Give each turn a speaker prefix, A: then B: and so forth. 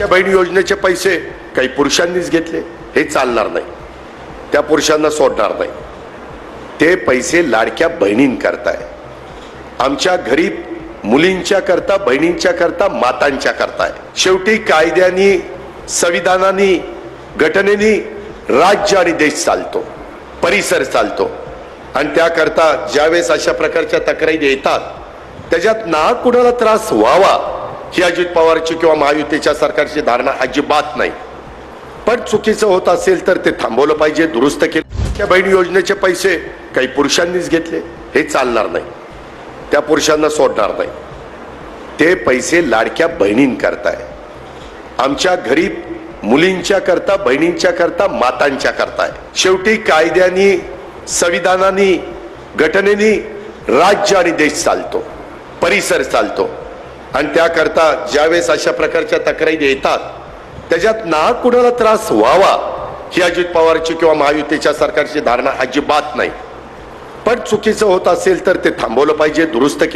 A: लाडक्या बहीण योजनेचे पैसे काही पुरुषांनीच घेतले, हे चालणार नाही. त्या पुरुषांना सोडणार नाही. ते पैसे लाडक्या बहिणींकरताय, आमच्या गरीब मुलींच्या करता, बहिणींच्या करता, मातांच्या करताय. शेवटी कायद्यानी, संविधानानी, घटनेनी राज्य आणि देश चालतो, परिसर चालतो. आणि त्याकरता ज्यावेळेस अशा प्रकारच्या तक्रारी येतात त्याच्यात ना कुणाला त्रास व्हावा ही अजित पवारची किंवा महायुतीच्या सरकारची धारणा अजिबात नाही. पण चुकीचं होत असेल तर ते थांबवलं पाहिजे, दुरुस्त केलं. त्या बहीण योजनेचे पैसे काही पुरुषांनीच घेतले, हे चालणार नाही. त्या पुरुषांना सोडणार नाही. ते पैसे लाडक्या बहिणींकरताय, आमच्या गरीब मुलींच्या करता, बहिणींच्या करता, मातांच्या करताय. शेवटी कायद्यानी, संविधानानी, घटनेनी राज्य आणि देश चालतो, परिसर चालतो. आणि त्याकरता ज्यावेळेस अशा प्रकारच्या तक्रारी येतात त्याच्यात ना कुणाला त्रास व्हावा ही अजित पवारची किंवा महायुतीच्या सरकारची धारणा अजिबात नाही. पण चुकीचं होत असेल तर ते थांबवलं पाहिजे, दुरुस्त केलं.